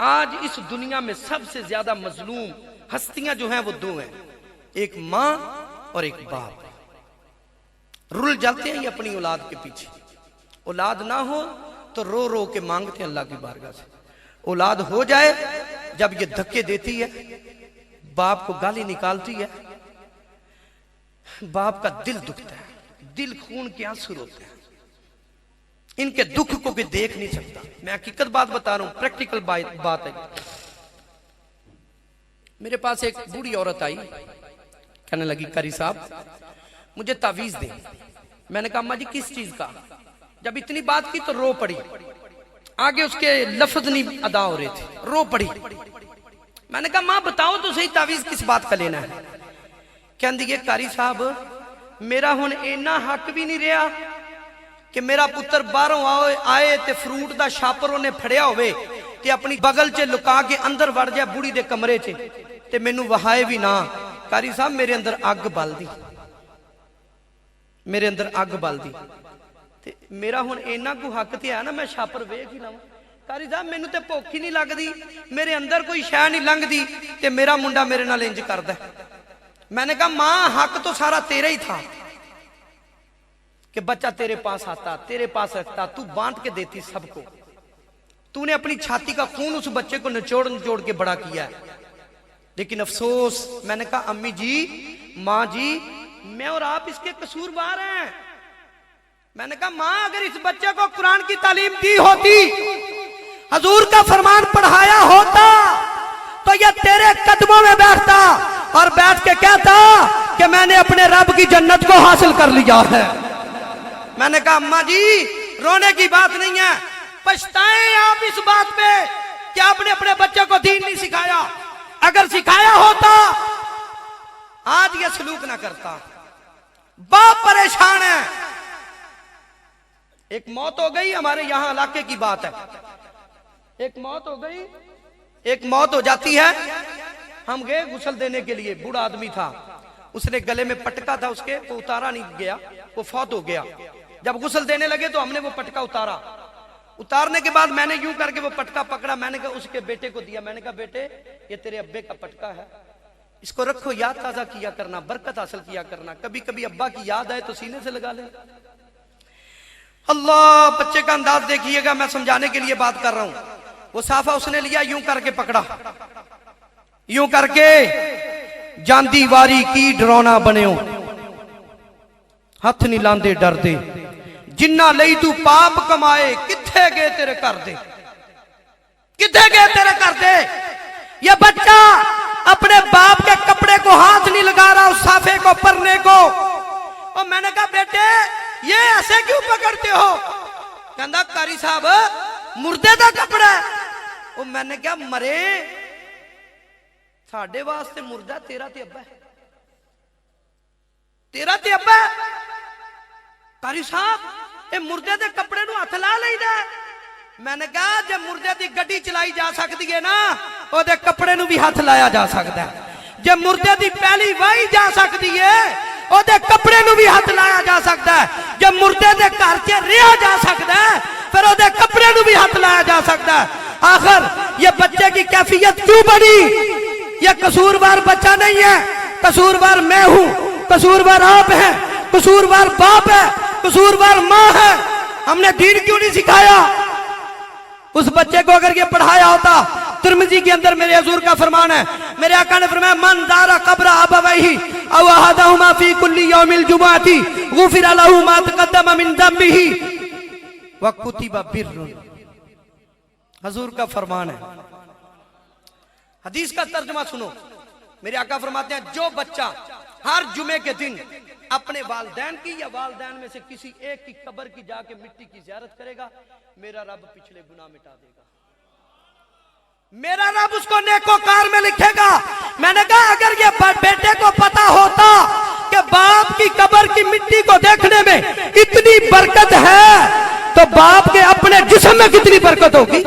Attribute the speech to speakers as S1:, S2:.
S1: آج اس دنیا میں سب سے زیادہ مظلوم ہستیاں جو ہیں وہ دو ہیں، ایک ماں اور ایک باپ۔ رل جاتے ہیں یہ اپنی اولاد کے پیچھے، اولاد نہ ہو تو رو رو کے مانگتے ہیں اللہ کی بارگاہ سے، اولاد ہو جائے جب یہ دھکے دیتی ہے، باپ کو گالی نکالتی ہے، باپ کا دل دکھتا ہے، دل خون کے آنسو روتے ہیں، ان کے دکھ کو بھی دیکھ نہیں سکتا۔ میں حقیقت بات بتا رہا ہوں، پریکٹیکل بات ہے۔ میرے پاس ایک بوڑھی عورت آئی، کہنے لگی قاری صاحب مجھے تعویذ دیں۔ میں نے کہا اماں جی کس چیز کا؟ جب اتنی بات کی تو رو پڑی، آگے اس کے لفظ نہیں ادا ہو رہے تھے، رو پڑی۔ میں نے کہا ماں بتاؤ تو صحیح تعویذ کس بات کا لینا ہے؟ کہنے لگی قاری صاحب میرا ہن اینا حق بھی نہیں رہا کہ میرا پتر باہروں آئے تے فروٹ دا شاپر انہیں پھڑیا ہوئے تے اپنی بغل چے لکا کے اندر وڑ جائے بوڑھی دے کمرے چے تے مینوں وہائے بھی نہ۔ قاری صاحب میرے اندر اگ بال دی، میرے اندر اگ بال دی تے میرا ہن اینا کو حق تے ہے نا میں شاپر ویکھ ہی لاواں۔ قاری صاحب مینوں تے بھوک ہی نہیں لگ دی، میرے اندر کوئی شے نہیں لنگ دی تے میرا منڈا میرے نال انج کردا ہے۔ میں نے کہا ماں حق تو سارا تیرا ہی تھا کہ بچہ تیرے پاس آتا، تیرے پاس رکھتا، تو بانٹ کے دیتی سب کو، تو نے اپنی چھاتی کا خون اس بچے کو نچوڑ کے بڑا کیا ہے۔ لیکن افسوس، میں نے کہا امی جی ماں جی میں اور آپ اس کے قصوروار ہیں۔ میں نے کہا ماں اگر اس بچے کو قرآن کی تعلیم دی ہوتی، حضور کا فرمان پڑھایا ہوتا تو یہ تیرے قدموں میں بیٹھتا اور بیٹھ کے کہتا کہ میں نے اپنے رب کی جنت کو حاصل کر لیا ہے۔ میں نے کہا اماں جی رونے کی بات نہیں ہے، پچھتائیں آپ اس بات پہ کہ آپ نے اپنے بچے کو دین نہیں سکھایا۔ اگر سکھایا ہوتا آج یہ سلوک نہ کرتا۔ باپ پریشان ہے، ایک موت ہو گئی، ہمارے یہاں علاقے کی بات ہے، ایک موت ہو گئی، ایک موت ہو جاتی ہے، ہم گئے غسل دینے کے لیے، بوڑھا آدمی تھا، اس نے گلے میں پٹکا تھا اس کے، وہ اتارا نہیں گیا، وہ فوت ہو گیا۔ جب غسل دینے لگے تو ہم نے وہ پٹکا اتارا، اتارنے کے بعد میں نے یوں کر کے وہ پٹکا پکڑا، میں نے کہا اس کے بیٹے کو دیا، میں نے کہا بیٹے یہ تیرے ابے کا پٹکا ہے، اس کو رکھو، یاد تازہ کیا کرنا، برکت حاصل کیا کرنا، کبھی کبھی ابا کی یاد آئے تو سینے سے لگا لے۔ اللہ بچے کا انداز دیکھیے گا، میں سمجھانے کے لیے بات کر رہا ہوں۔ وہ صافہ اس نے لیا، یوں کر کے پکڑا، یوں کر کے جاندی واری کی ڈرونا بنیو، ہاتھ نہیں لاندے ڈر دے، جنہ لئی تو پاپ کمائے کتھے گئے تیرے کر دے، کتھے گئے تیرے کر دے۔ یہ بچہ اپنے باپ کے کپڑے کو ہاتھ نہیں لگا رہا، اس صافے کو پرنے کو، اور میں نے کہا بیٹے یہ ایسے کیوں پکڑتے ہو؟ کہندا قاری صاحب مردے دا کپڑا ہے۔ اور میں نے کہا مرے ساڑھے واسطے مردہ، تیرا تے ابا ہے، تیرا تے ابا ہے۔ قاری صاحب اے مردے دے کپڑے نو ہاتھ لا لئی دے۔ میں نے کہا جب مردے دی گڈی چلائی جا سکتی ہے نا، او دے کپڑے نو بھی ہاتھ لایا جا سکتا ہے۔ جب مردے دی پہلی وائی جا سکتی ہے، او دے کپڑے نو بھی ہاتھ لایا جا سکتا ہے۔ جب مردے دے گھر چ رہیا جا سکتا ہے، پھر او دے کپڑے نو بھی ہاتھ لایا جا سکتا ہے۔ آخر یہ بچے کی کیفیت کیوں بڑی؟ یہ قصوروار بچہ نہیں ہے، قصوروار میں ہوں، قصوروار آپ ہیں، قصوروار باپ ہے، قصوروار ماں ہے۔ ہم نے دین کیوں نہیں سکھایا؟ اس بچے کو اگر یہ پڑھایا ہوتا، ترمذی کے اندر میرے حضور کا فرمان ہے، میرے آقا نے فرمایا من زار قبر ابویہ او احدہما فی کل یوم الجمعۃ غفر لہ ما تقدم من ذنبہ وکتب بر۔ حضور کا فرمان ہے، حدیث کا ترجمہ سنو، میرے آقا فرماتے ہیں جو بچہ ہر جمعے کے دن اپنے والدین کی یا والدین میں سے کسی ایک کی قبر کی جا کے مٹی کی زیارت کرے گا، میرا رب پچھلے گناہ مٹا دے گا، میرا رب اس کو نیکوکار میں لکھے گا۔ میں نے کہا اگر یہ بیٹے کو پتا ہوتا کہ باپ کی قبر کی مٹی کو دیکھنے میں اتنی برکت ہے تو باپ کے اپنے جسم میں کتنی برکت ہوگی۔